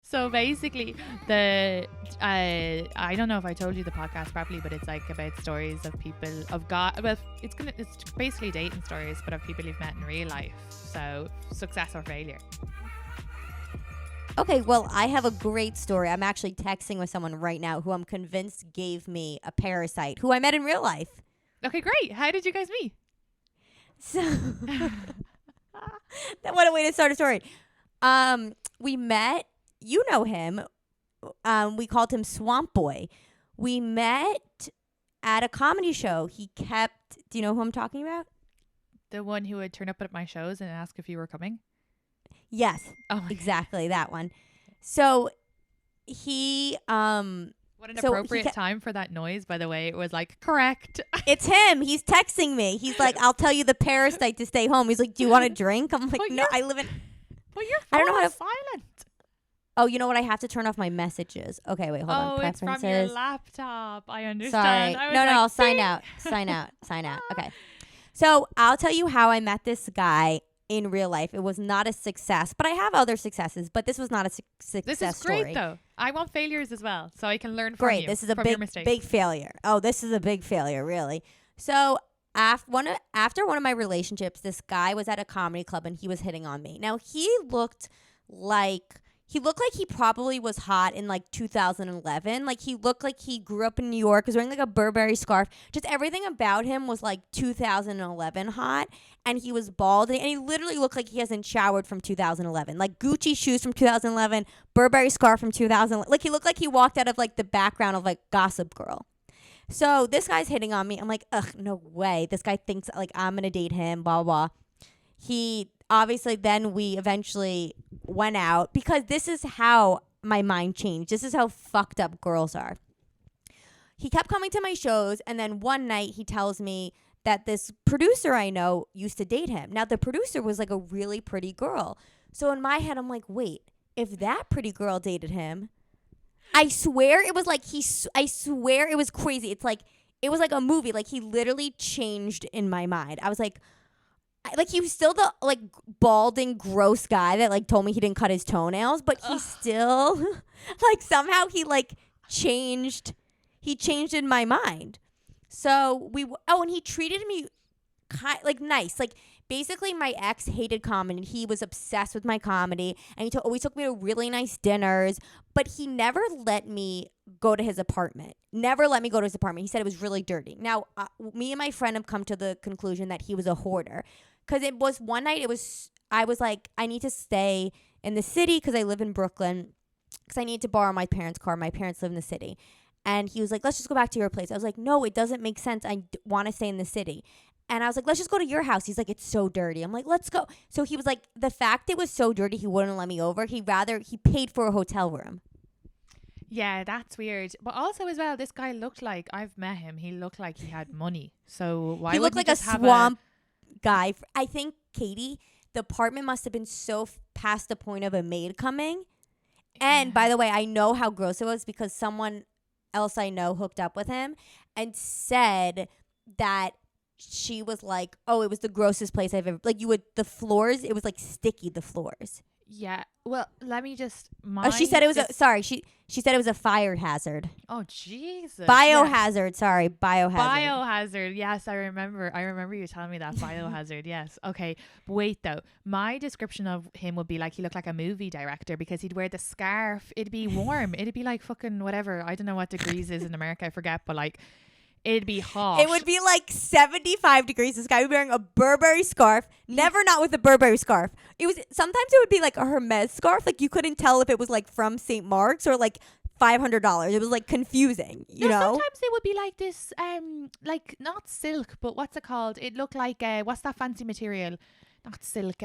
So basically, I don't know if I told you the podcast properly, but it's like about stories of people it's basically dating stories, but of people you've met in real life. So success or failure. Okay, well, I have a great story. I'm actually texting with someone right now who I'm convinced gave me a parasite, who I met in real life. Okay, great. How did you guys meet? So, what a way to start a story. We met. You know him. We called him Swamp Boy. We met at a comedy show. He kept. Do you know who I'm talking about? The one who would turn up at my shows and ask if you were coming? Yes, exactly that one. So he What an appropriate time for that noise, by the way. It was like, correct. It's him. He's texting me. He's like, I'll tell you the parasite to stay home. He's like, do you want a drink? I'm like, no, I live in. But your I don't know how to silent. Oh, you know what? I have to turn off my messages. Okay, wait, hold on. Preferences. It's from your laptop. I understand. Sorry. No, I'll sign out. Sign out. Okay. So I'll tell you how I met this guy in real life. It was not a success, but I have other successes, but this was not a success This is story. great, though. I want failures as well, so I can learn from you. Great. This is a big big failure. Oh, this is a big failure, really. So after one of my relationships, this guy was at a comedy club and he was hitting on me. Now, he looked like he probably was hot in like 2011. Like he looked like he grew up in New York, was wearing like a Burberry scarf. Just everything about him was like 2011 hot. And he was bald. And he literally looked like he hasn't showered from 2011. Like Gucci shoes from 2011, Burberry scarf from 2011. Like he looked like he walked out of like the background of like Gossip Girl. So this guy's hitting on me. I'm like, ugh, no way. This guy thinks like I'm going to date him, blah, blah, blah. He obviously, then we eventually went out because this is how my mind changed. This is how fucked up girls are. He kept coming to my shows, and then one night he tells me that this producer I know used to date him. Now, the producer was like a really pretty girl. So in my head, I'm like, wait, if that pretty girl dated him, I swear it was like I swear it was crazy. It's like, it was like a movie. Like he literally changed in my mind. I was like he was still the like balding gross guy that like told me he didn't cut his toenails, but he still like somehow he like changed in my mind. So and he treated me like nice. Like basically my ex hated comedy. He was obsessed with my comedy, and he always took me to really nice dinners, but he never let me go to his apartment. Never let me go to his apartment. He said it was really dirty. Now, me and my friend have come to the conclusion that he was a hoarder. Because it was one night, I was like, I need to stay in the city because I live in Brooklyn, because I need to borrow my parents' car. My parents live in the city. And he was like, let's just go back to your place. I was like, no, it doesn't make sense. I want to stay in the city. And I was like, let's just go to your house. He's like, it's so dirty. I'm like, let's go. So he was like, the fact it was so dirty, he wouldn't let me over. He paid for a hotel room. Yeah, that's weird. But also as well, this guy looked like, I've met him, he looked like he had money. So why he looked like a swamp guy. I think, Katie, the apartment must have been so past the point of a maid coming. Yeah. And by the way, I know how gross it was because someone else I know hooked up with him and said that she was like, oh, it was the grossest place I've ever, like the floors, it was like sticky, the floors. Yeah. Well, let me just. She said it was she said it was a fire hazard. Oh Jesus. Biohazard. Yeah. Sorry, biohazard. Yes, I remember you telling me that biohazard. Yes. Okay. But wait though. My description of him would be like he looked like a movie director because he'd wear the scarf. It'd be warm. It'd be like fucking whatever. I don't know what degrees is in America. I forget. But like. It'd be hot. It would be like 75 degrees. This guy would be wearing a Burberry scarf. Never not with a Burberry scarf. Sometimes it would be like a Hermes scarf. Like you couldn't tell if it was like from St. Mark's or like $500. It was like confusing, you know? Sometimes it would be like this, like not silk, but what's it called? It looked like, what's that fancy material? Not silk.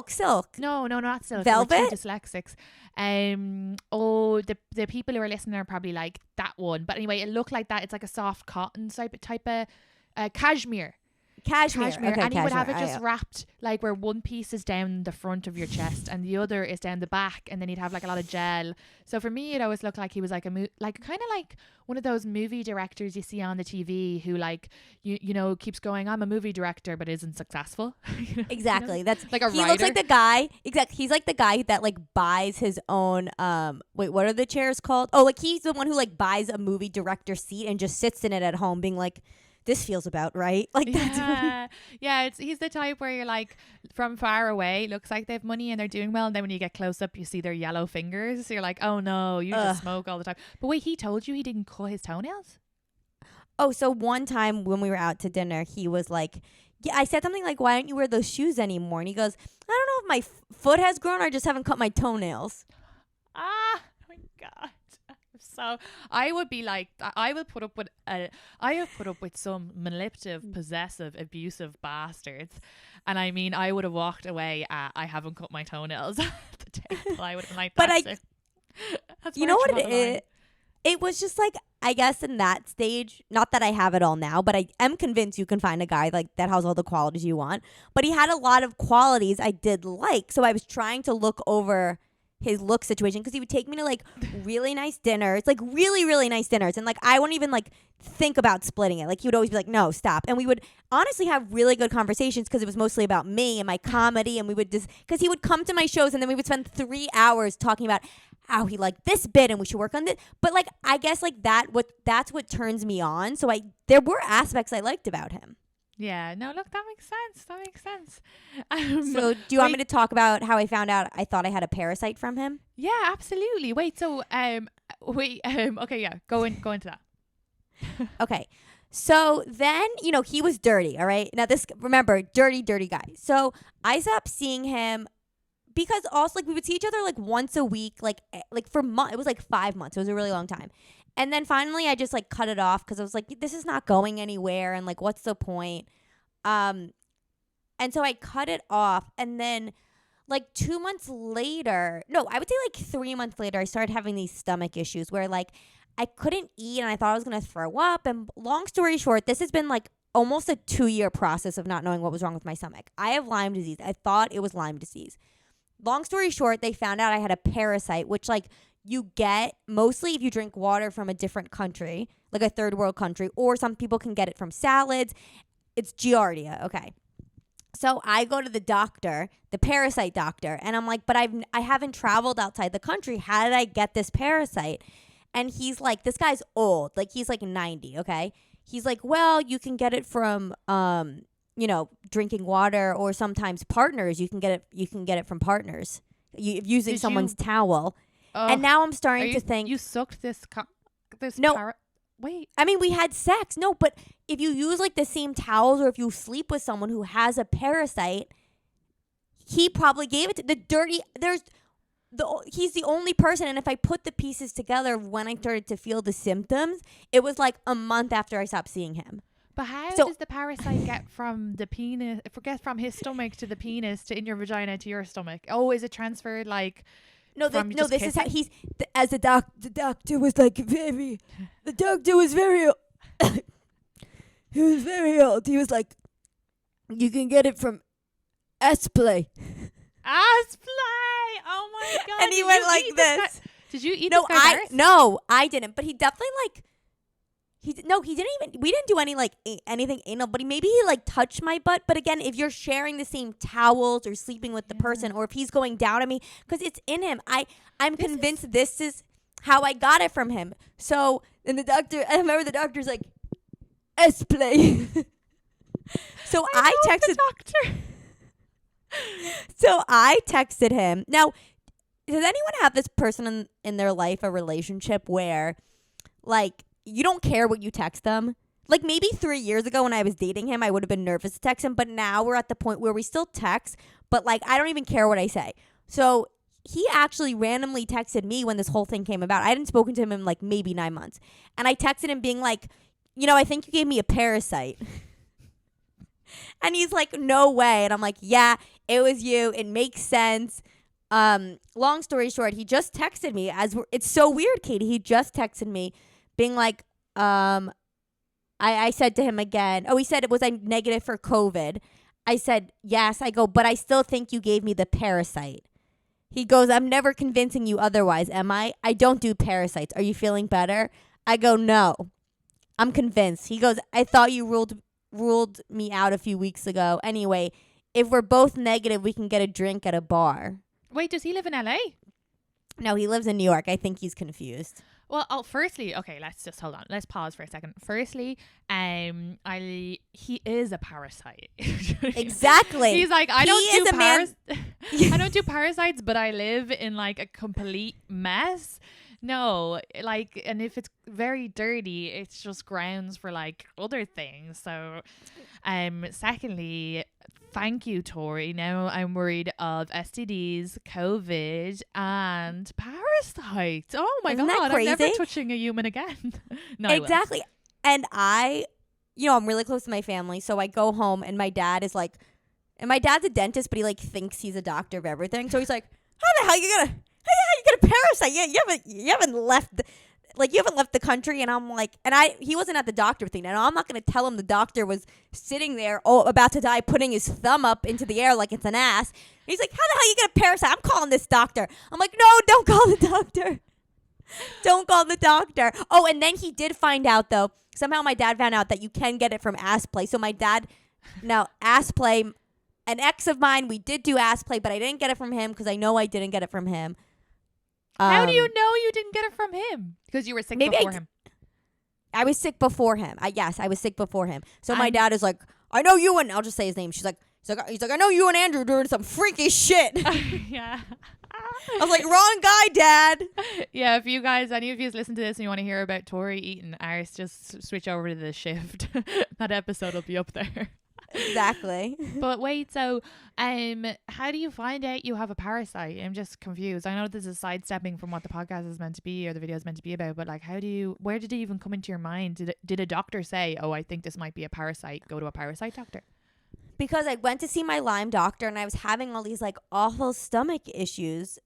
Silk. No, not silk. Velvet? We're two dyslexics. The people who are listening are probably like that one. But anyway, it looked like that. It's like a soft cotton type of cashmere. Cashmere. Cashmere, Okay, and he would have it cashmere. just wrapped like where one piece is down the front of your chest and the other is down the back, and then he'd have like a lot of gel. So for me, it always looked like he was like like kind of like one of those movie directors you see on the TV who like you know keeps going, I'm a movie director, but isn't successful. Exactly. You know? That's Like a he writer. looks like the guy. Exactly. He's like the guy that like buys his own. Wait, what are the chairs called? Oh, like he's the one who like buys a movie director seat and just sits in it at home, being like, this feels about right. Like that's Yeah, he's the type where you're like from far away looks like they have money and they're doing well, and then when you get close up you see their yellow fingers, so you're like, oh no, you just smoke all the time. But wait, he told you he didn't cut his toenails? Oh, so one time when we were out to dinner, he was like, yeah, I said something like, why don't you wear those shoes anymore? And he goes, I don't know if my foot has grown or I just haven't cut my toenails. Oh my god. So I would be like, I have put up with some manipulative, possessive, abusive bastards, and I mean, I would have walked away. I haven't cut my toenails at the table. I would have been like, But that's you know what it is? It was just like, I guess in that stage, not that I have it all now, but I am convinced you can find a guy like that has all the qualities you want. But he had a lot of qualities I did like, so I was trying to look over his look situation, because he would take me to like really nice dinners, like really, really nice dinners. And like, I wouldn't even like think about splitting it. Like he would always be like, no, stop. And we would honestly have really good conversations because it was mostly about me and my comedy. And we would just, because he would come to my shows and then we would spend 3 hours talking about how he liked this bit and we should work on this. But like, I guess like that's what turns me on. So there were aspects I liked about him. Yeah, no, look, that makes sense. So do you want me to talk about how I found out I thought I had a parasite from him? Yeah, absolutely. Wait, so okay, yeah, go into that. Okay. So then, he was dirty, all right? Now remember, dirty guy. So I stopped seeing him because also like we would see each other like once a week, like for months. It was like 5 months. It was a really long time. And then finally I just like cut it off because I was like, this is not going anywhere. And like, what's the point? And so I cut it off. And then like 2 months later, no, I would say like 3 months later, I started having these stomach issues where like I couldn't eat and I thought I was going to throw up. And long story short, this has been like almost a 2-year process of not knowing what was wrong with my stomach. I have Lyme disease. I thought it was Lyme disease. Long story short, they found out I had a parasite, which like you get mostly if you drink water from a different country, like a third world country, or some people can get it from salads. It's Giardia. Okay. So I go to the doctor, the parasite doctor, and I'm like, but I haven't traveled outside the country. How did I get this parasite? And he's like, this guy's old. Like he's like 90, okay? He's like, well, you can get it from drinking water, or sometimes partners. You can get it from partners. Using someone's towel. And now I'm starting to think you sucked this. No, wait. I mean, we had sex. No, but if you use like the same towels, or if you sleep with someone who has a parasite, he probably gave it to the dirty. He's the only person. And if I put the pieces together, when I started to feel the symptoms, it was like a month after I stopped seeing him. But how does the parasite get from the penis? Get from his stomach to the penis to in your vagina to your stomach? Oh, is it transferred like? No, this is how as the doctor was like very. The doctor was very. He was very old. He was like, you can get it from S-Play. S-Play. Oh my god! And he went like this. Did you eat? No, I didn't. But he definitely like. He didn't even. We didn't do anything anal. But maybe he like touched my butt. But again, if you're sharing the same towels or sleeping with the person, or if he's going down on me, because it's in him. I'm convinced this is how I got it from him. So then I remember the doctor's like, S-Play. So I texted the doctor. So I texted him. Now, does anyone have this person in their life, a relationship where like you don't care what you text them? Like maybe 3 years ago when I was dating him, I would have been nervous to text him. But now we're at the point where we still text, but like I don't even care what I say. So he actually randomly texted me when this whole thing came about. I hadn't spoken to him in like maybe 9 months. And I texted him being like, I think you gave me a parasite. And he's like, no way. And I'm like, yeah, it was you. It makes sense. Long story short, he just texted me it's so weird, Katie. He just texted me being like, I I said to him again, he said, was I negative for COVID? I said, yes. I go, but I still think you gave me the parasite. He goes, I'm never convincing you otherwise, am I? I don't do parasites. Are you feeling better? I go, no. I'm convinced. He goes, I thought you ruled me out a few weeks ago. Anyway, if we're both negative, we can get a drink at a bar. Wait, does he live in LA? No, he lives in New York. I think he's confused. Well, firstly, okay, let's just hold on. Let's pause for a second. Firstly, he is a parasite. Exactly. He's like, I don't do parasites, but I live in like a complete mess. No, like, and if it's very dirty, it's just grounds for like other things. So, secondly, thank you, Tori. Now I'm worried of STDs, COVID, and parasites. Oh my Isn't God, that crazy? I'm never touching a human again. No, exactly. And I'm really close to my family, so I go home and my dad is like, and my dad's a dentist, but he like thinks he's a doctor of everything. So he's like, how the hell you get a parasite? Yeah, you haven't left the country. And I'm like, he wasn't at the doctor thing. And I'm not going to tell him the doctor was sitting there, about to die, putting his thumb up into the air like it's an ass. And he's like, how the hell you get a parasite? I'm calling this doctor. I'm like, no, don't call the doctor. Don't call the doctor. Oh, and then he did find out, though. Somehow my dad found out that you can get it from ass play. So my dad, now ass play, an ex of mine, we did do ass play, but I didn't get it from him because I know I didn't get it from him. How do you know you didn't get it from him? Because you were sick before him. I was sick before him. I was sick before him. So my dad is like, I know you and I'll just say his name. He's like, I know you and Andrew are doing some freaky shit. Yeah. I was like, wrong guy, Dad. Yeah, if you guys, any of you listen to this and you want to hear about Tori eating arse, just switch over to the shift. That episode will be up there. Exactly. But wait, so how do you find out you have a parasite? I'm just confused. I know this is sidestepping from what the podcast is meant to be or the video is meant to be about, but like, where did it even come into your mind? Did a doctor say, oh, I think this might be a parasite, go to a parasite doctor? Because I went to see my Lyme doctor and I was having all these like awful stomach issues.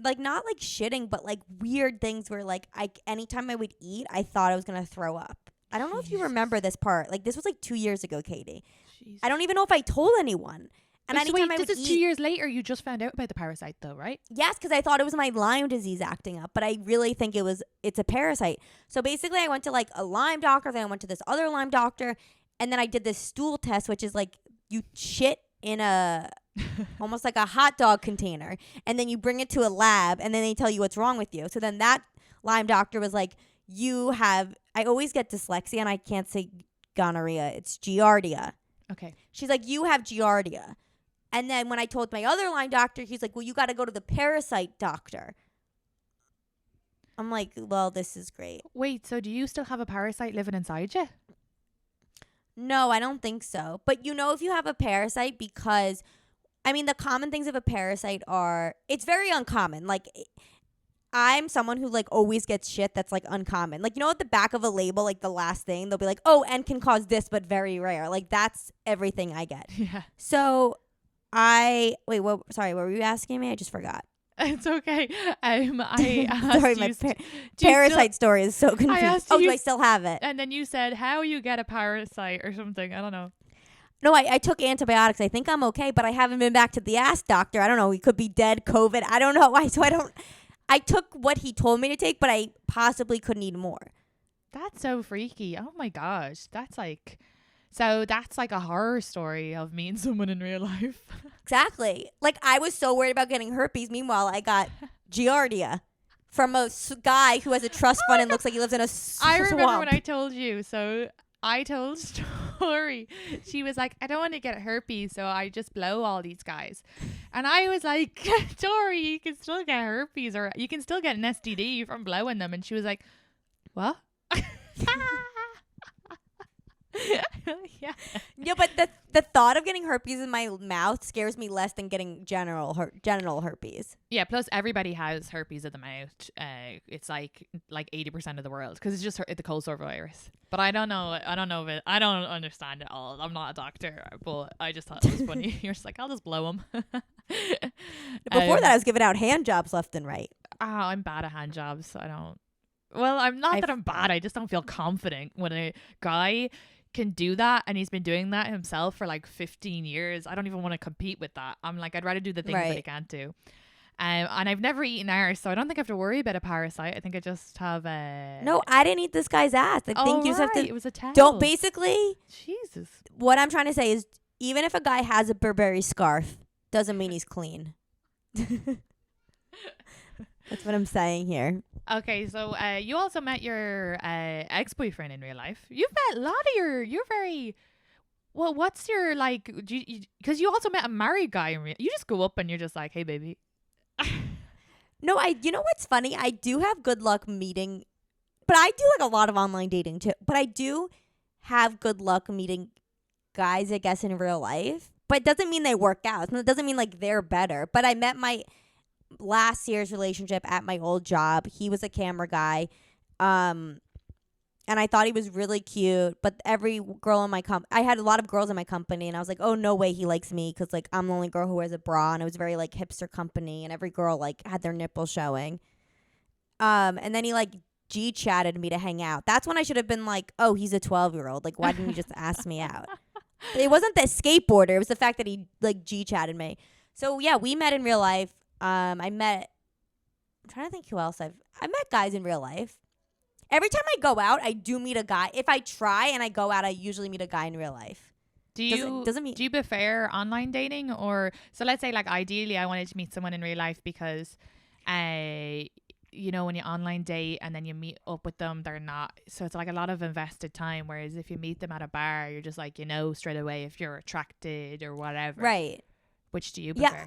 Like not like shitting, but like weird things where like anytime I would eat, I thought I was going to throw up. I don't know if you remember this part. Like this was like 2 years ago, Katie. Jesus. I don't even know if I told anyone. And anytime I would this is 2 years later, you just found out about the parasite though, right? Yes, because I thought it was my Lyme disease acting up, but I really think it's a parasite. So basically I went to like a Lyme doctor, then I went to this other Lyme doctor, and then I did this stool test, which is like you shit in a almost like a hot dog container, and then you bring it to a lab, and then they tell you what's wrong with you. So then that Lyme doctor was like, I always get dyslexia and I can't say gonorrhea. It's giardia. Okay. She's like, you have giardia. And then when I told my other Lyme doctor, he's like, well, you got to go to the parasite doctor. I'm like, well, this is great. Wait, so do you still have a parasite living inside you? No, I don't think so. But if you have a parasite, because, the common things of a parasite are, it's very uncommon. Like, I'm someone who like always gets shit that's like uncommon. Like, at the back of a label, like the last thing, they'll be like, oh, and can cause this, but very rare. Like that's everything I get. Yeah. So sorry, what were you asking me? I just forgot. It's okay. I asked sorry, my parasite story is so confused. Do I still have it? And then you said how you get a parasite or something. I don't know. No, I took antibiotics. I think I'm okay, but I haven't been back to the ass doctor. I don't know. He could be dead, COVID. I don't know why. So I took what he told me to take, but I possibly couldn't eat more. That's so freaky. Oh my gosh. That's like a horror story of meeting someone in real life. Exactly. Like I was so worried about getting herpes. Meanwhile, I got giardia from a guy who has a trust fund and looks like he lives in a swamp. I remember when I told you. So I told Tori, she was like, I don't want to get herpes, so I just blow all these guys. And I was like, Tori, you can still get herpes or you can still get an STD from blowing them. And she was like, what? Yeah, but the thought of getting herpes in my mouth scares me less than getting genital herpes. Yeah, plus everybody has herpes of the mouth. It's like 80% of the world because it's just the cold sore virus. But I don't know if it. I don't understand it all. I'm not a doctor, but I just thought it was funny. You're just like, I'll just blow them. Before that, I was giving out hand jobs left and right. I'm bad at hand jobs. I don't. Well, I'm not that I'm bad. I just don't feel confident when a guy can do that, and he's been doing that himself for like 15 years. I don't even want to compete with that. I'm like, I'd rather do the things that he can't do. And I've never eaten ours, so I don't think I have to worry about a parasite. I think I just have a... No, I didn't eat this guy's ass. I think you just have to... It was a towel. Don't basically... Jesus. What I'm trying to say is, even if a guy has a Burberry scarf, doesn't mean he's clean. That's what I'm saying here. Okay, so you also met your ex-boyfriend in real life. You've met a lot of you're very... Well, what's your, like... Because you also met a married guy in real... You just go up and you're just like, hey, baby. No, you know what's funny? I do have good luck meeting... But I do like a lot of online dating too. But I do have good luck meeting guys, I guess, in real life. But it doesn't mean they work out. It doesn't mean like they're better. But I met my last year's relationship at my old job. He was a camera guy. And I thought he was really cute. But every girl in my I had a lot of girls in my company. And I was like, oh, no way he likes me. Because like I'm the only girl who wears a bra. And it was very like hipster company. And every girl like had their nipples showing. And then he like G-chatted me to hang out. That's when I should have been like, oh, he's a 12-year-old. Like, why didn't you just ask me out? It wasn't the skateboarder. It was the fact that he like G-chatted me. So yeah, we met in real life. I'm trying to think who else I met guys in real life. Every time I go out, I do meet a guy. If I try and I go out, I usually meet a guy in real life. Do you prefer online dating, or so let's say like ideally I wanted to meet someone in real life because you know, when you online date and then you meet up with them, they're not, so it's like a lot of invested time, whereas if you meet them at a bar, you're just like, you know, straight away if you're attracted or whatever. Right. Which do you prefer? Yeah,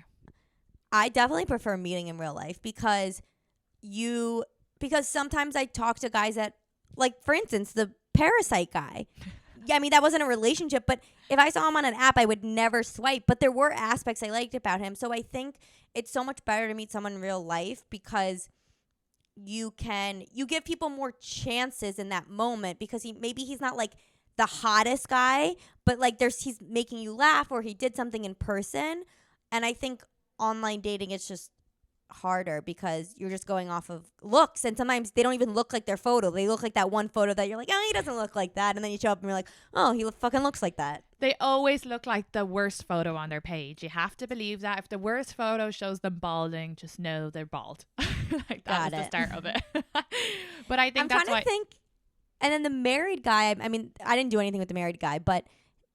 I definitely prefer meeting in real life because sometimes I talk to guys that, like, for instance, the parasite guy. Yeah, I mean, that wasn't a relationship, but if I saw him on an app, I would never swipe. But there were aspects I liked about him. So I think it's so much better to meet someone in real life because you give people more chances in that moment because he's not like the hottest guy, but like he's making you laugh or he did something in person. And I think online dating, it's just harder because you're just going off of looks, and sometimes they don't even look like their photo. They look like that one photo that you're like, oh, he doesn't look like that, and then you show up and you're like, oh, he fucking looks like that. They always look like the worst photo on their page. You have to believe that. If the worst photo shows them balding, just know they're bald. Like that was the start of it. But I think I'm trying to think. And then the married guy, I mean, I didn't do anything with the married guy, but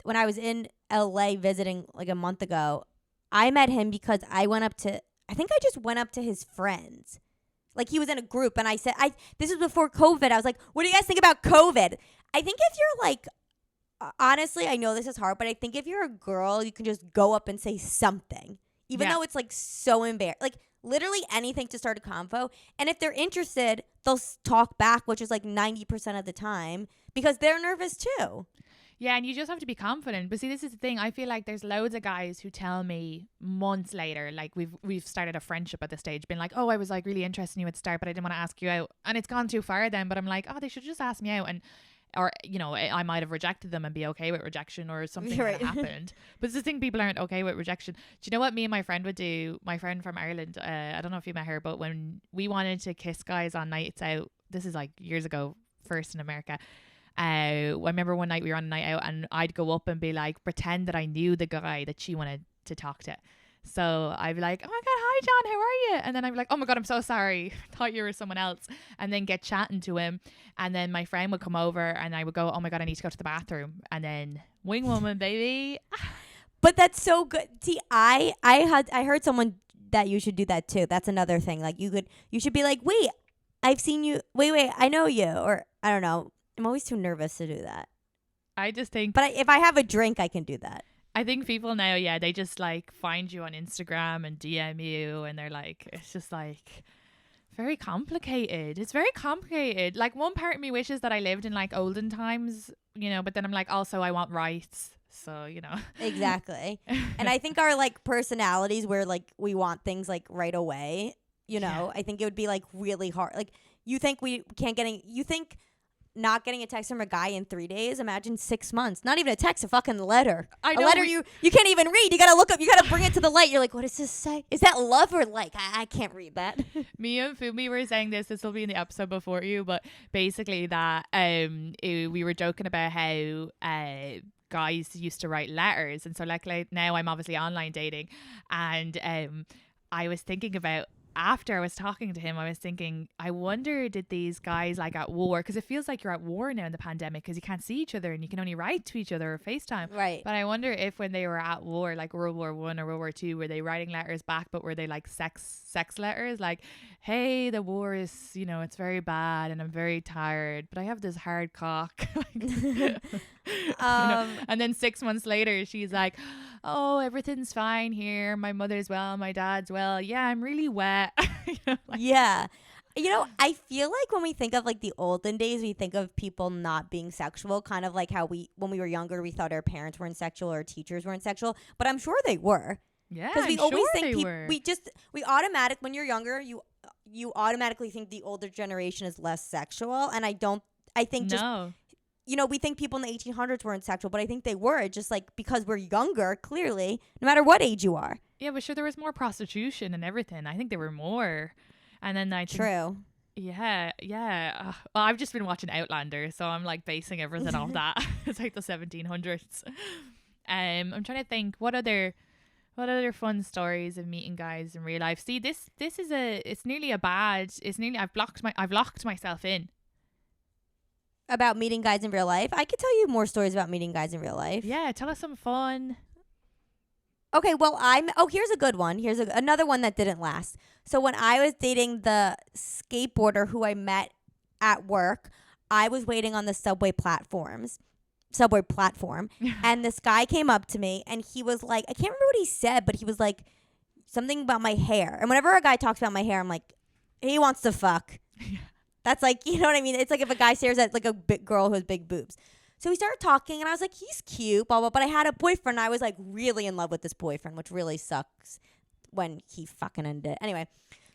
when I was in LA visiting like a month ago, I met him because I just went up to his friends. Like, he was in a group, and I said, this was before COVID. I was like, what do you guys think about COVID? I think if you're like, honestly, I know this is hard, but I think if you're a girl, you can just go up and say something, even though it's like so embarrassing. Like, literally anything to start a convo. And if they're interested, they'll talk back, which is like 90% of the time, because they're nervous too. Yeah, and you just have to be confident. But see, this is the thing. I feel like there's loads of guys who tell me months later, like we've started a friendship at this stage, been like, oh, I was like really interested in you at the start, but I didn't want to ask you out. And it's gone too far then. But I'm like, oh, they should just ask me out. Or, you know, I might have rejected them and be okay with rejection, or something that happened. But it's the thing, people aren't okay with rejection. Do you know what me and my friend would do? My friend from Ireland, I don't know if you met her, but when we wanted to kiss guys on nights out, this is like years ago, first in America. I remember one night we were on a night out and I'd go up and be like, pretend that I knew the guy that she wanted to talk to. So I'd be like, oh my God, hi John, how are you? And then I'd be like, oh my God, I'm so sorry. Thought you were someone else. And then get chatting to him. And then my friend would come over and I would go, oh my God, I need to go to the bathroom. And then wing woman, baby. But that's so good. See, I heard someone that you should do that too. That's another thing. Like you should be like, wait, I've seen you. Wait, I know you. Or I don't know. I'm always too nervous to do that. I just think... But if I have a drink, I can do that. I think people now, yeah, they just like find you on Instagram and DM you and they're like, it's just like very complicated. It's very complicated. Like one part of me wishes that I lived in like olden times, you know, but then I'm like, also I want rights. So, you know. Exactly. And I think our like personalities where like we want things like right away, you know, I think it would be like really hard. Like you think we can't get any, you think not getting a text from a guy in 3 days. Imagine 6 months. Not even a text, a fucking letter. I A know, letter you can't even read. You gotta look up. You gotta bring it to the light. You're like, what does this say? Is that love or like? I can't read that. Me and Fumi were saying this will be in the episode before you, but basically that we were joking about how guys used to write letters, and so like now I'm obviously online dating, and I was thinking about, after I was talking to him, I was thinking, I wonder, did these guys like at war? Because it feels like you're at war now in the pandemic because you can't see each other and you can only write to each other or FaceTime. Right. But I wonder if when they were at war, like World War I or World War II, were they writing letters back, but were they like sex letters? Like, hey, the war is, it's very bad and I'm very tired, but I have this hard cock. And then 6 months later, she's like, oh, everything's fine here. My mother's well. My dad's well. Yeah, I'm really wet. Yeah. I feel like when we think of like the olden days, we think of people not being sexual, kind of like how when we were younger, we thought our parents weren't sexual or our teachers weren't sexual, but I'm sure they were. Yeah, because we always think were. we automatic when you're younger, you automatically think the older generation is less sexual, and I think just no. We think people in the 1800s weren't sexual, but I think they were, just like because we're younger, clearly, no matter what age you are. Yeah, but sure, there was more prostitution and everything. I think there were more. And then I think, True. Yeah. Well, I've just been watching Outlander, so I'm like basing everything off that. It's like the 1700s. I'm trying to think what other fun stories of meeting guys in real life. See, this is I've locked myself in. About meeting guys in real life? I could tell you more stories about meeting guys in real life. Yeah, tell us some fun. Okay, well, here's a good one. Here's another one that didn't last. So when I was dating the skateboarder who I met at work, I was waiting on the subway platform, and this guy came up to me, and he was like, I can't remember what he said, but he was like something about my hair. And whenever a guy talks about my hair, I'm like, he wants to fuck. That's like, you know what I mean? It's like if a guy stares at like a big girl who has big boobs. So we started talking, and I was like, he's cute, blah, blah. But I had a boyfriend. I was like really in love with this boyfriend, which really sucks when he fucking ended it. Anyway,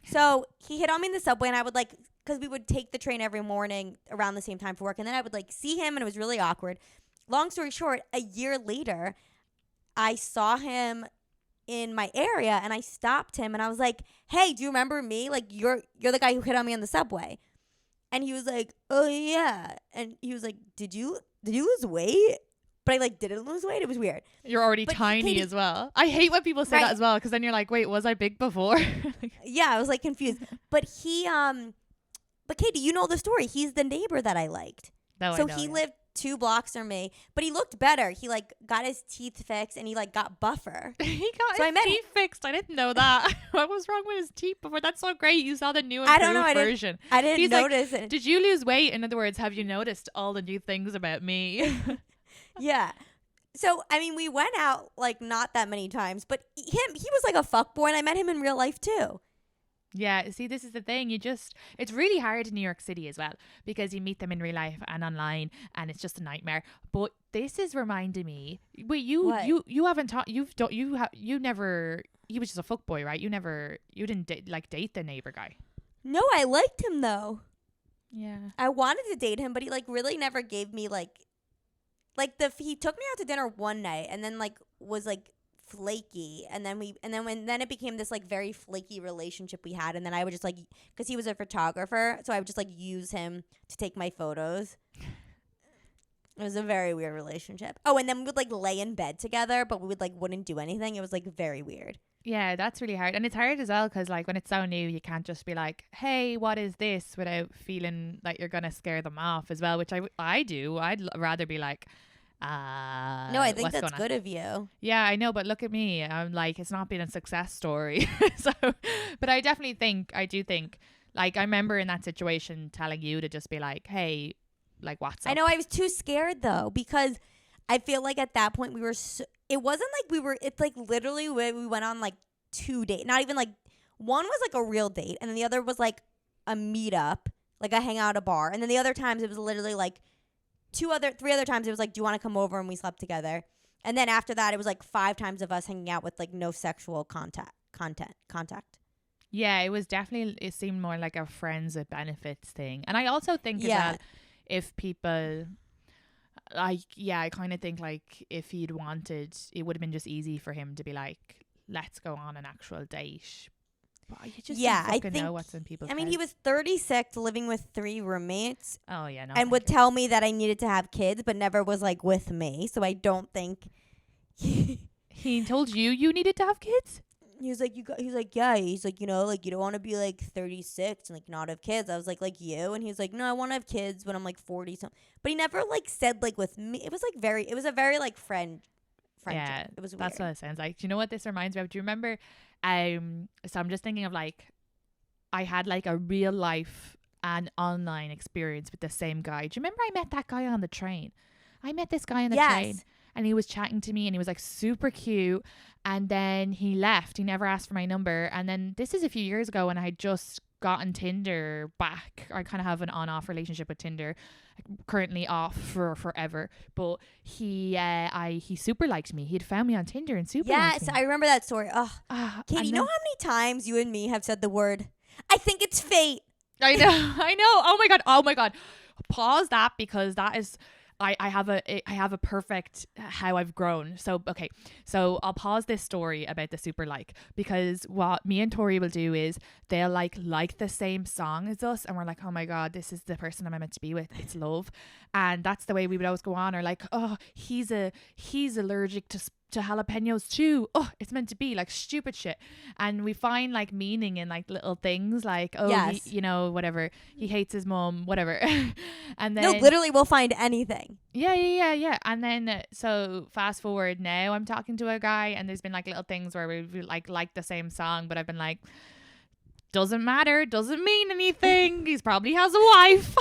so he hit on me in the subway, and I would like, because we would take the train every morning around the same time for work. And then I would like see him, and it was really awkward. Long story short, a year later, I saw him in my area, and I stopped him, and I was like, hey, do you remember me? Like, you're the guy who hit on me on the subway. And he was like, oh, yeah. And he was like, did you lose weight? But I like didn't lose weight. It was weird. You're already tiny as well. I hate when people say that as well, because then you're like, wait, was I big before? Yeah, I was like confused. But Katie, you know the story. He's the neighbor that I liked. No, so he lived 2 blocks from me, but he looked better. He like got his teeth fixed, and he like got buffer. He got his teeth fixed. I didn't know that. What was wrong with his teeth before? That's so great. You saw the new improved version. I didn't notice it. Did you lose weight? In other words, have you noticed all the new things about me? Yeah. So, I mean, we went out like not that many times, but he was like a fuckboy, and I met him in real life too. Yeah, see, this is the thing. It's really hard in New York City as well, because you meet them in real life and online, and it's just a nightmare. But this is reminding me. Wait, you haven't taught. He was just a fuckboy, right? You didn't date the neighbor guy. No, I liked him though. Yeah, I wanted to date him, but he like really never gave me he took me out to dinner one night, and then like was like flaky, and then it became this like very flaky relationship we had, and then I would just like, because he was a photographer, so I would just like use him to take my photos. It was a very weird relationship. Oh, and then we would like lay in bed together, but we would like wouldn't do anything. It was like very weird. Yeah, that's really hard. And it's hard as well, because like when it's so new, you can't just be like, hey, what is this, without feeling like you're gonna scare them off as well, which I do. I'd rather be like, no, I think that's good of you. Yeah, I know, but look at me. I'm like, it's not been a success story. So, but I do think, like, I remember in that situation telling you to just be like, hey, like, what's up? I know, I was too scared though, because I feel like at that point it wasn't like it's like literally we went on like 2 dates, not even like, one was like a real date, and then the other was like a meetup, like a hangout at a bar, and then the other times it was literally like 3 other times it was like, do you want to come over, and we slept together. And then after that it was like 5 times of us hanging out with like no sexual contact. Yeah, it seemed more like a friends with benefits thing. And I also think as well, if people like, yeah, I kind of think like if he'd wanted, it would have been just easy for him to be like, let's go on an actual date. But you just don't fucking know what's in people's heads. He was 36, living with 3 roommates. Oh yeah, no, and would tell me that I needed to have kids, but never was like with me. So I don't think he told you needed to have kids. He was like, he's like, yeah. He's like, you know, like you don't want to be like 36 and like not have kids. I was like you. And he was like, no, I want to have kids when I'm like 40 something. But he never like said like with me. It was like it was a very like friendship. Yeah, it was weird. That's what it sounds like. Do you know what this reminds me of? Do you remember? So I'm just thinking of like, I had like a real life and online experience with the same guy. Do you remember I met that guy on the train? I met this guy on the train. And he was chatting to me and he was like super cute. And then he left. He never asked for my number. And then this is a few years ago when I had just gotten Tinder back. I kind of have an on-off relationship with Tinder. Currently off for forever. But he super liked me. He had found me on Tinder and super liked me. Yes, I remember that story. Oh, Katie, you know how many times you and me have said the word, I think it's fate. I know. Oh my God. Pause that, because that is... I have a perfect how I've grown. So, okay. So I'll pause this story about the super like, because what me and Tori will do is they'll like the same song as us. And we're like, oh my God, this is the person I'm meant to be with. It's love. And that's the way we would always go on. Or like, oh, he's allergic to jalapenos too. Oh, it's meant to be like stupid shit. And we find like meaning in like little things like, oh, yes. He, you know, whatever. He hates his mom, whatever. And then no, literally we'll find anything. Yeah. And then so fast forward now, I'm talking to a guy and there's been like little things where we like the same song, but I've been like, doesn't matter, doesn't mean anything. He's probably has a wife.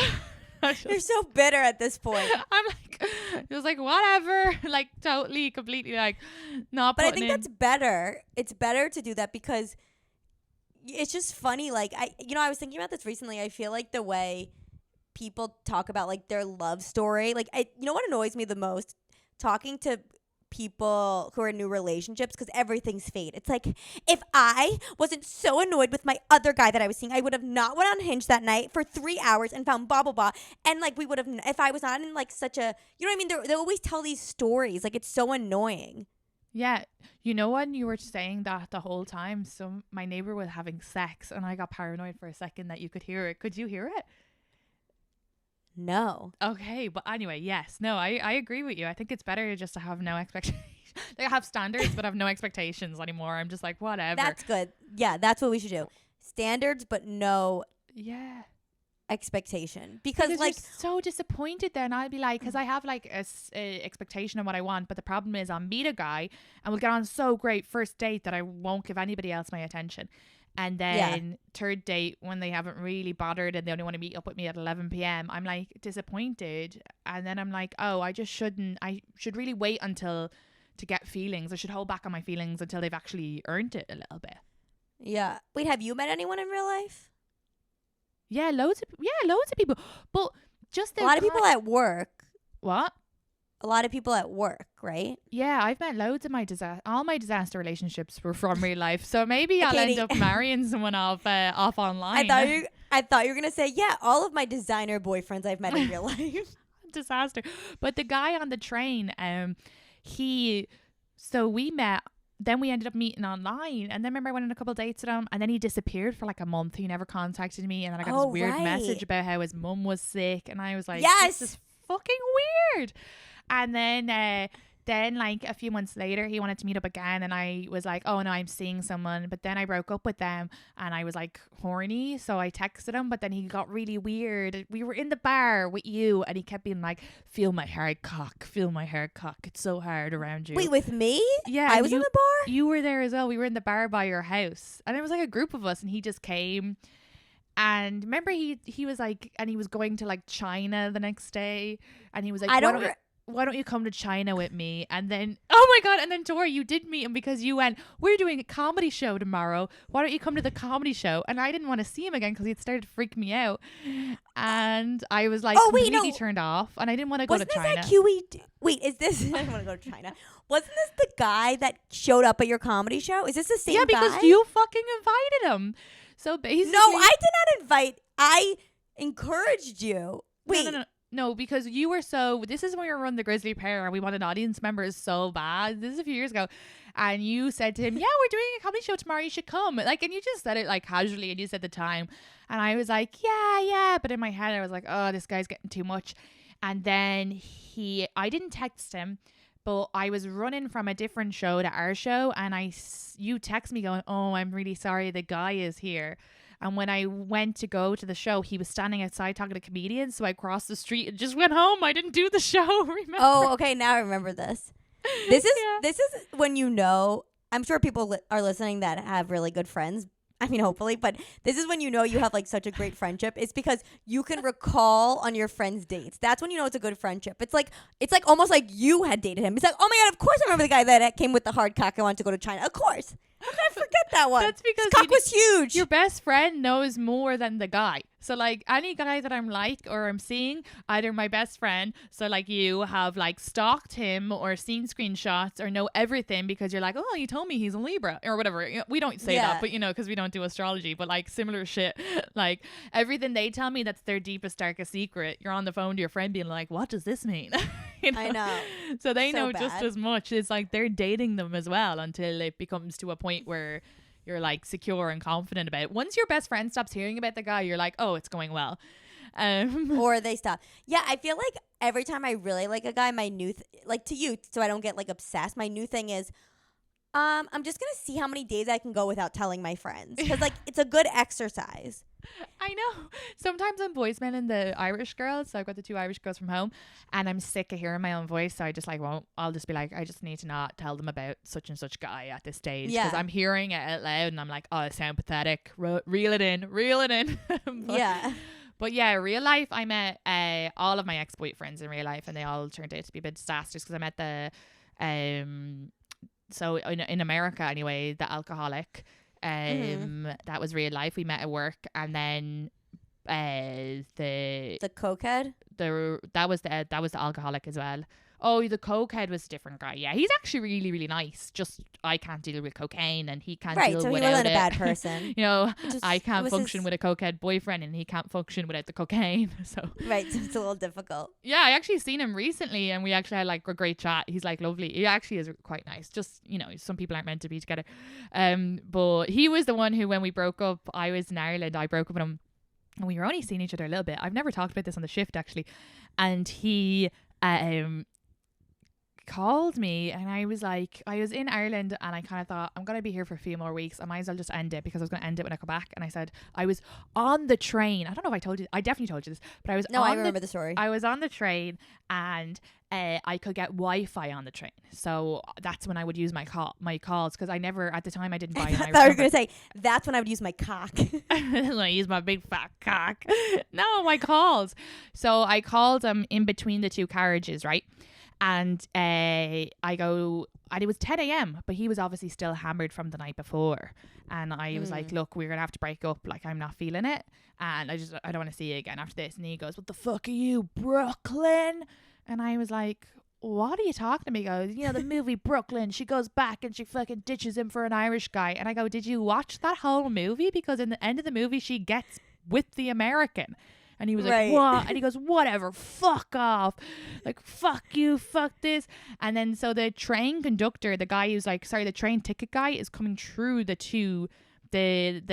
You're so bitter at this point. I'm like, it was like whatever, like totally, completely like not. But I think that's better. It's better to do that because it's just funny. Like I was thinking about this recently. I feel like the way people talk about like their love story, like you know what annoys me the most? Talking to people who are in new relationships, because everything's fate. It's like, if I wasn't so annoyed with my other guy that I was seeing, I would have not went on Hinge that night for 3 hours and found blah blah blah, and like we would have, if I was not in like such a, you know what I mean, they always tell these stories, like it's so annoying. Yeah, you know, when you were saying that the whole time, so my neighbor was having sex and I got paranoid for a second that you could hear it. Could you hear it? No. Okay, but anyway, yes. No, I agree with you. I think it's better just to have no expectations. Like, I have standards, but I have no expectations anymore. I'm just like, whatever. That's good. Yeah, that's what we should do. Standards, but no expectation. Because like, you're so disappointed then. I'll be like, because I have like a expectation of what I want, but the problem is I'll meet a guy and we'll get on so great first date that I won't give anybody else my attention. And then third date, when they haven't really bothered and they only want to meet up with me at 11 p.m, I'm like disappointed. And then I'm like, oh, I should really wait until to get feelings. I should hold back on my feelings until they've actually earned it a little bit. Yeah. Wait, have you met anyone in real life? Yeah, loads of people. But just a lot of people at work. What? A lot of people at work, right? Yeah, I've met loads of all my disaster relationships were from real life. So maybe I'll end up marrying someone off online. I thought you were gonna say, yeah, all of my designer boyfriends I've met in real life. Disaster. But the guy on the train, so we met. Then we ended up meeting online, and then remember I went on a couple of dates with him, and then he disappeared for like a month. He never contacted me, and then I got this weird message about how his mum was sick, and I was like, yes, this is fucking weird. And then like a few months later, he wanted to meet up again, and I was like, oh no, I'm seeing someone. But then I broke up with them, and I was like horny, so I texted him. But then he got really weird. We were in the bar with you, and he kept being like, feel my hard cock, it's so hard around you. Wait, with me? Yeah, I was in the bar. You were there as well. We were in the bar by your house, and it was like a group of us, and he just came. And remember, he was like, and he was going to like China the next day, and he was like, why don't you come to China with me? And then, oh my God, and then Tori, you did meet him because you went, we're doing a comedy show tomorrow. Why don't you come to the comedy show? And I didn't want to see him again because he'd started to freak me out. And I was like, completely turned off, and I didn't want to go to China. Wasn't this that Wait, is this, I don't want to go to China. Wasn't this the guy that showed up at your comedy show? Is this the same guy? Yeah, because you fucking invited him. So basically. No, I did not invite. I encouraged you. Wait. No, because you were this is when we were running the Grizzly Pair and we wanted audience members so bad. This is a few years ago. And you said to him, yeah, we're doing a comedy show tomorrow. You should come. Like, and you just said it like casually and you said the time. And I was like, yeah. But in my head, I was like, oh, this guy's getting too much. And then I didn't text him, but I was running from a different show to our show. And you text me going, oh, I'm really sorry. The guy is here. And when I went to go to the show, he was standing outside talking to comedians. So I crossed the street and just went home. I didn't do the show. Remember? Oh, okay. Now I remember this. This is when I'm sure people are listening that have really good friends. I mean, hopefully, but this is when you have like such a great friendship. It's because you can recall on your friends' dates. That's when you know it's a good friendship. It's like almost like you had dated him. It's like, oh my God, of course I remember the guy that came with the hard cock and wanted to go to China. Of course. How could I forget that one? That's because his cock was huge. Your best friend knows more than the guy. So like any guy that I'm like or I'm seeing, either my best friend, so like you have like stalked him or seen screenshots or know everything because you're like, oh, you told me he's a Libra or whatever. We don't say that, but because we don't do astrology, but like similar shit. Like everything they tell me that's their deepest, darkest secret. You're on the phone to your friend being like, what does this mean? I know. So they know just as much. It's like they're dating them as well until it becomes to a point where you're like secure and confident about it. Once your best friend stops hearing about the guy, you're like, oh, it's going well. Or they stop. Yeah, I feel like every time I really like a guy, my new like to you, so I don't get like obsessed. My new thing is, I'm just gonna see how many days I can go without telling my friends because like it's a good exercise. I know. Sometimes I'm voicemailing the Irish girls. So I've got the 2 Irish girls from home and I'm sick of hearing my own voice. So I just like won't. I'll just be like, I just need to not tell them about such and such guy at this stage. Because I'm hearing it out loud and I'm like, oh, I sound pathetic. Reel it in. But yeah, real life, I met all of my ex-boyfriends in real life and they all turned out to be a bit disasters because I met the, so in America anyway, the alcoholic. That was real life. We met at work, and then the cokehead. That was the alcoholic as well. Oh, the cokehead was a different guy. Yeah, he's actually really, really nice. Just I can't deal with cocaine, and he can't deal so without it. He wasn't a bad person. I can't function with a cokehead boyfriend, and he can't function without the cocaine. So so it's a little difficult. Yeah, I actually seen him recently, and we actually had like a great chat. He's like lovely. He actually is quite nice. Just some people aren't meant to be together. But he was the one who, when we broke up, I was in Ireland. I broke up with him, and we were only seeing each other a little bit. I've never talked about this on the shift actually, and he called me and I was in Ireland and I kind of thought I'm gonna be here for a few more weeks. I might as well just end it because I was gonna end it when I come back. And I said I was on the train. I don't know if I told you. I definitely told you this, but I remember the story. I was on the train and I could get Wi-Fi on the train, so that's when I would use my calls because I never at the time I didn't buy. I thought you were gonna say that's when I would use my cock. I use my big fat cock. No, my calls. So I called him in between the 2 carriages, right? And I go, and it was 10 a.m. but he was obviously still hammered from the night before. And I was like, look, we're gonna have to break up. Like, I'm not feeling it, and I don't want to see you again after this. And he goes, what the fuck are you, Brooklyn? And I was like, what are you talking to me? He goes, the movie Brooklyn, she goes back and she fucking ditches him for an Irish guy. And I go, did you watch that whole movie? Because in the end of the movie she gets with the American. And he was like, what? And he goes, whatever, fuck off. Like, fuck you, fuck this. And then so the train conductor, the guy who's like, sorry, the train ticket guy is coming through the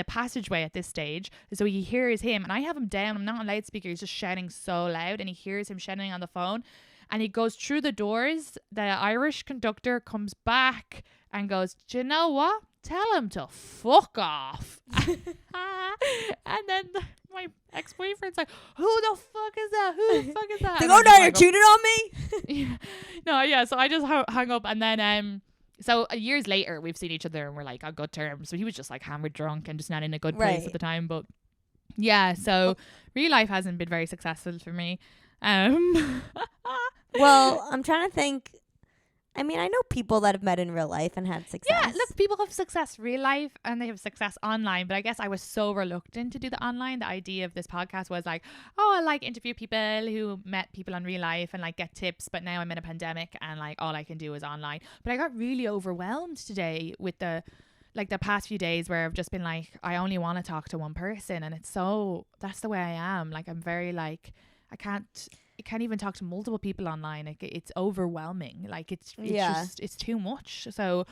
passageway at this stage. So he hears him and I have him down. I'm not on loudspeaker. He's just shouting so loud and he hears him shouting on the phone. And he goes through the doors. The Irish conductor comes back and goes, do you know what? Tell him to fuck off. And then my ex-boyfriend's like, who the fuck is that? They go, now you're cheating on me? So I just hung up. And then so years later we've seen each other and we're like on good terms. So he was just like hammered drunk and just not in a good place at the time. But yeah, so real life hasn't been very successful for me. Well, I'm trying to think. I mean, I know people that have met in real life and had success. Yeah, look, people have success real life and they have success online. But I guess I was so reluctant to do the online. The idea of this podcast was like, oh, I like interview people who met people in real life and like get tips. But now I'm in a pandemic and like all I can do is online. But I got really overwhelmed today with the past few days where I've just been like, I only want to talk to one person. And that's the way I am. Like, I'm very like, I can't even talk to multiple people online. Like it's overwhelming. Like it's just it's too much. So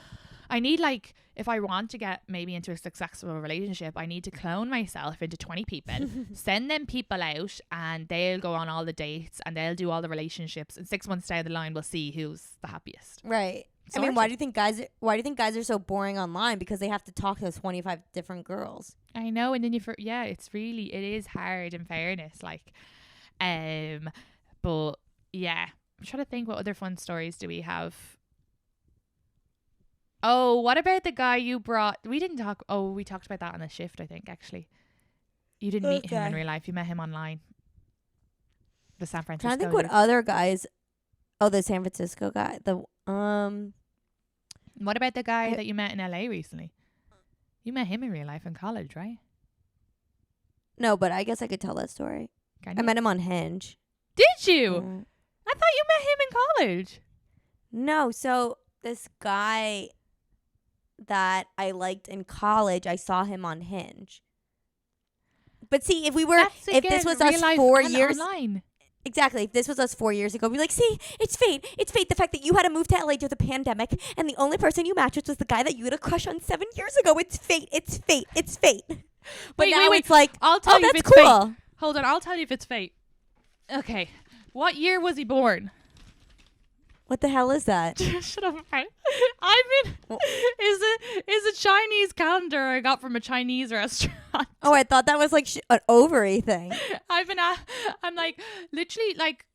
I need, like, if I want to get maybe into a successful relationship, I need to clone myself into 20 people, send them people out, and they'll go on all the dates and they'll do all the relationships. And 6 months down the line, we'll see who's the happiest. Right. Sorted. I mean, why do you think guys are so boring online? Because they have to talk to 25 different girls. I know. And then it is hard, in fairness. Like, but yeah, I'm trying to think, what other fun stories do we have? Oh, what about the guy you brought? We didn't talk. Oh, we talked about that on the shift, I think, actually. You didn't meet him in real life. You met him online. The San Francisco. I think what other guys. Oh, the San Francisco guy. What about the guy that you met in LA recently? You met him in real life in college, right? No, but I guess I could tell that story. I met him on Hinge. Did you? I thought you met him in college. No, so this guy that I liked in college, I saw him on Hinge. But see, if this was us 4 years, online. Exactly. If this was us 4 years ago, we'd be like, see, it's fate. It's fate. The fact that you had to move to LA due to the pandemic and the only person you matched with was the guy that you had a crush on 7 years ago. It's fate. It's fate. It's fate. But now it's like, I'll tell you that's if it's cool. Fate. Hold on, I'll tell you if it's fate. Okay. What year was he born? What the hell is that? Shut up. Is a Chinese calendar I got from a Chinese restaurant. Oh, I thought that was like an ovary thing. I'm like, literally, like,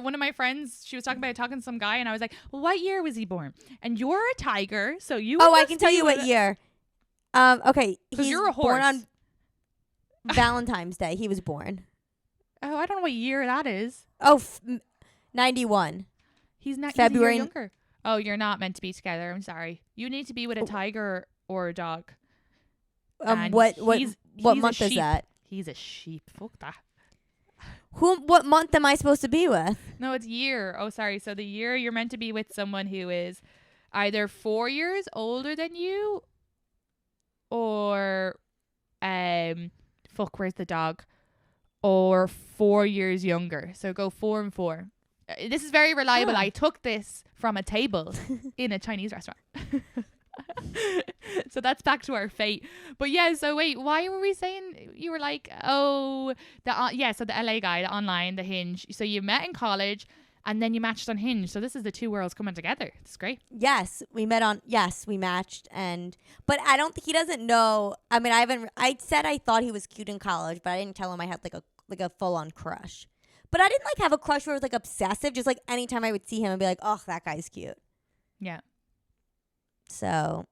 one of my friends, she was talking to some guy, and I was like, well, what year was he born? And you're a tiger, so you. Oh, I can tell you what year. Okay, because you're a horse. Born on Valentine's Day. He was born. Oh, I don't know what year that is. Oh, 91. He's not February. He's a year younger. Oh, you're not meant to be together. I'm sorry. You need to be with a tiger or a dog. What month is that? He's a sheep. Fuck that. What month am I supposed to be with? No, it's year. Oh, sorry. So the year you're meant to be with someone who is either 4 years older than you, or where's the dog? Or 4 years younger. So go 4 and 4. This is very reliable. I took this from a table in a Chinese restaurant. So that's back to our fate. But yeah, so wait, why were we saying you were like, so the LA guy, the online, the Hinge. So you met in college and then you matched on Hinge. So this is the two worlds coming together. It's great. Yes, we matched, but I don't think he doesn't know. I mean, I said I thought he was cute in college, but I didn't tell him I had like a full on crush. But I didn't like have a crush where it was like obsessive. Just like anytime I would see him, I'd be like, oh, that guy's cute. Yeah. So.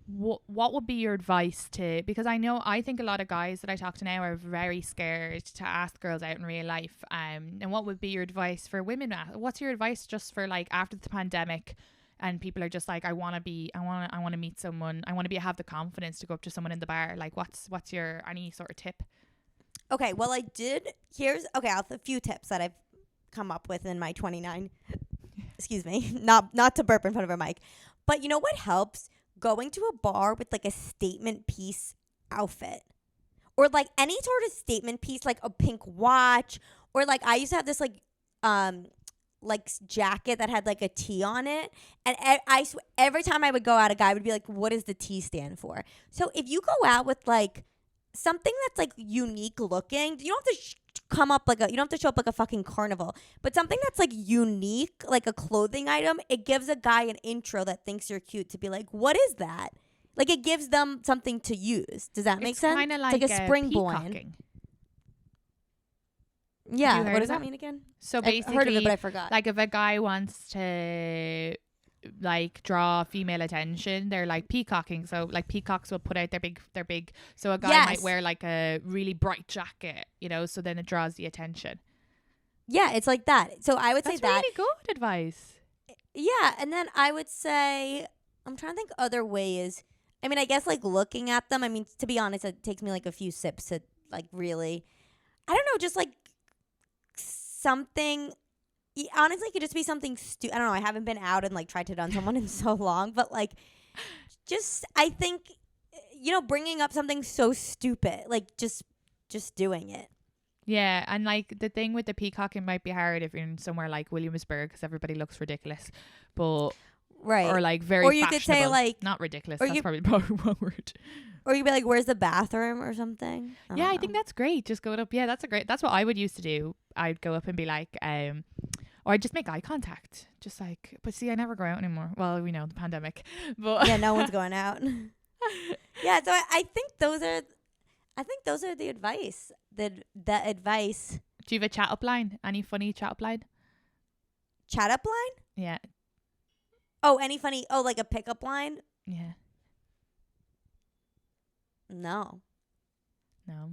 What would be your advice because I think a lot of guys that I talk to now are very scared to ask girls out in real life. And what would be your advice for women? What's your advice just for like after the pandemic and people are just like, I want to meet someone. I want to have the confidence to go up to someone in the bar. Like what's your, any sort of tip? Okay, well, a few tips that I've come up with in my 29. Excuse me, not to burp in front of a mic, but you know what helps? Going to a bar with like a statement piece outfit, or like any sort of statement piece, like a pink watch, or like I used to have this like jacket that had like a T on it, and every time I would go out, a guy would be like, "What does the T stand for?" So if you go out with like something that's like unique looking, you don't have to you don't have to show up like a fucking carnival, but something that's like unique, like a clothing item, it gives a guy an intro that thinks you're cute to be like, what is that? Like it gives them something to use. Does that make sense? Kind of like a springboard. peacocking. Yeah. What does that mean again? So basically, I've heard of it, but I forgot. Like if a guy wants to like draw female attention, they're like peacocking. So like peacocks will put out their big so a guy might wear like a really bright jacket, so then it draws the attention. Yeah, it's like that. So I would say that's really good advice. Yeah, and then I would say, I'm trying to think other ways. I mean, I guess like looking at them, I mean, to be honest, it takes me like a few sips to like really, I don't know, just like something. Honestly, it could just be something stupid. I don't know. I haven't been out and like tried to done someone in so long, but like, just I think, bringing up something so stupid, like just doing it. Yeah, and like the thing with the peacocking might be hard if you're in somewhere like Williamsburg because everybody looks ridiculous, but Right. or like very Or you fashionable. could say like, not ridiculous. or That's you- probably the wrong word. or you'd be like, where's the bathroom or something? Yeah, I don't think know. that's great. Just going up. Yeah, that's what I would used to do. I'd go up and be like, or I'd just make eye contact. Just like, but see, I never go out anymore. Well, we know the pandemic, but Yeah, no one's going out. Yeah, so I think those are the advice. The advice. do you have a chat up line? Any funny chat up line? Chat up line? Yeah, Oh, any funny? Oh, like a pickup line? yeah, No. no.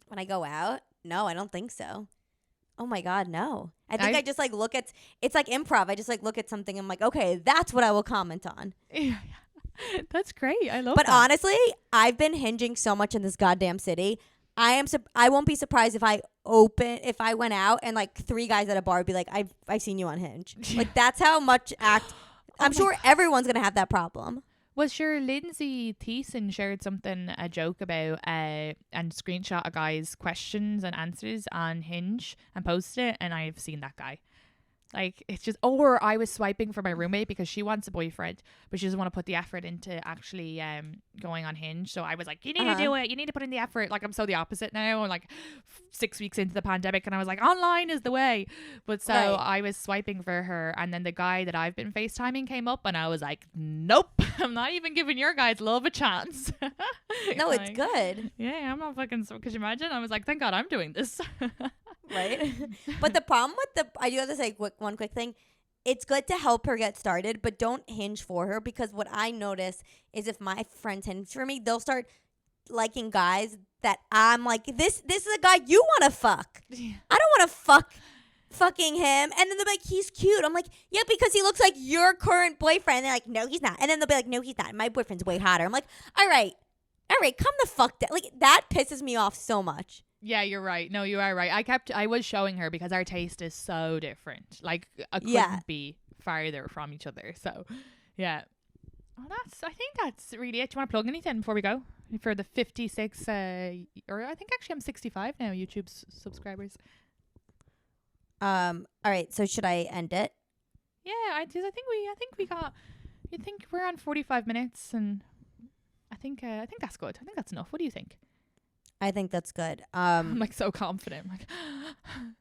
When I go out, no, I don't think so. Oh my God, no. I think I just like look at. It's like improv. I just like look at something. I'm like, okay, that's what I will comment on. Yeah, that's great. I love. But that. honestly, I've been hinging so much in this goddamn city. I won't be surprised if I went out and like 3 guys at a bar would be like, I've seen you on Hinge. Like that's how much act. I'm sure everyone's gonna have that problem. Was sure Lindsay Thiessen shared a joke about and screenshot a guy's questions and answers on Hinge and posted it, and I've seen that guy. Like it's just, or I was swiping for my roommate because she wants a boyfriend, but she doesn't want to put the effort into actually going on Hinge. So I was like, you need to do it. You need to put in the effort. Like I'm so the opposite now. I'm like 6 weeks into the pandemic, and I was like, online is the way. But so I was swiping for her, and then the guy that I've been FaceTiming came up, and I was like, nope, I'm not even giving your guys love a chance. No, like, it's good. Yeah, I'm not fucking. Could you imagine? I was like, thank God I'm doing this. Right? But the problem with I do have to say one quick thing. It's good to help her get started, but don't Hinge for her, because what I notice is if my friends Hinge for me, they'll start liking guys that I'm like, this is a guy you want to fuck. Yeah. I don't want to fucking him. And then they'll be like, he's cute. I'm like, yeah, because he looks like your current boyfriend. And they're like, no, he's not. And then they'll be like, no, he's not. My boyfriend's way hotter. I'm like, all right, come the fuck down. Like that pisses me off so much. Yeah, you're right. No, you are right. I was showing her because our taste is so different. Like, I couldn't Yeah. be farther from each other. So, yeah. Well, I think that's really it. Do you want to plug anything before we go? For the 56, or I think actually I'm 65 now, YouTube's subscribers. All right. So should I end it? Yeah, I think we got, you think we're on 45 minutes, and I think that's good. I think that's enough. What do you think? I think that's good. I'm like so confident. I'm like,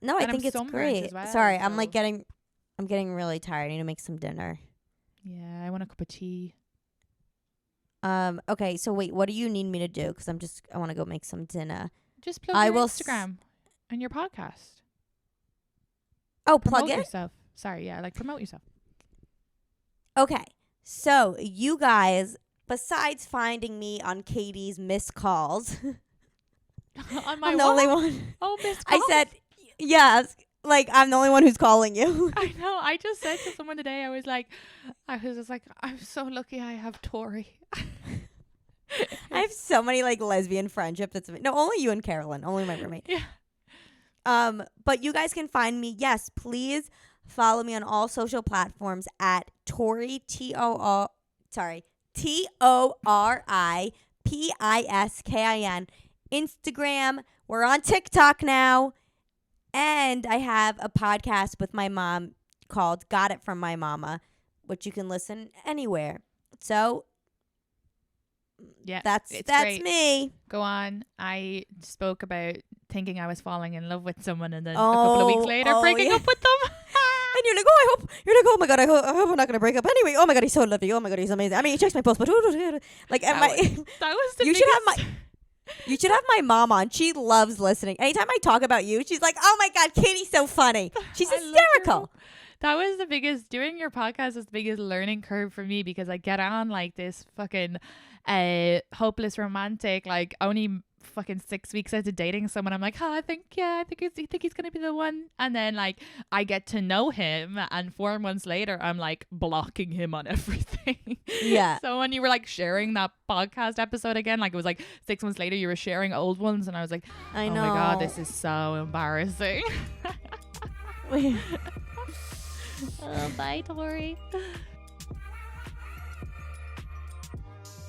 no, I and think I'm it's sunburnt great. as well, Sorry, I'm so- like getting really tired. I need to make some dinner. yeah, I want a cup of tea. Okay, so wait, what do you need me to do? Because I want to go make some dinner. Just plug I your will Instagram and your podcast. Oh, Promote plug it? yourself. Sorry, yeah, like promote yourself. Okay, so you guys, besides finding me on Katie's missed calls, On my I'm the what? only one. Oh, Miss I said, yes, like I'm the only one who's calling you. I know. I just said to someone today, I was just like, I'm so lucky I have Tori. I have so many like lesbian friendships. No, only you and Carolyn, only my roommate. Yeah. But you guys can find me. Yes, please follow me on all social platforms at Tori ToriPiskin. Instagram. We're on TikTok now. And I have a podcast with my mom called Got It From My Mama, which you can listen anywhere. So Yeah. that's great. me. Go on. I spoke about thinking I was falling in love with someone, and then a couple of weeks later breaking up with them. And you're like, oh my God, I hope we're not going to break up anyway. Oh my God, he's so lovely. Oh my God, he's amazing. I mean, he checks my post, but like, that was the you should have my mom on. She loves listening. Anytime I talk about you, she's like, oh my God, Katie's so funny. She's I love hysterical. That was the biggest, doing your podcast was the biggest learning curve for me, because I get on like this fucking hopeless romantic, like only fucking 6 weeks into dating someone. I'm like, I think he's gonna be the one. And then like I get to know him, and 4 months later I'm like blocking him on everything. Yeah. So when you were like sharing that podcast episode again, like it was like 6 months later you were sharing old ones, and I was like, I know. oh my God, this is so embarrassing. Oh, bye, Tori.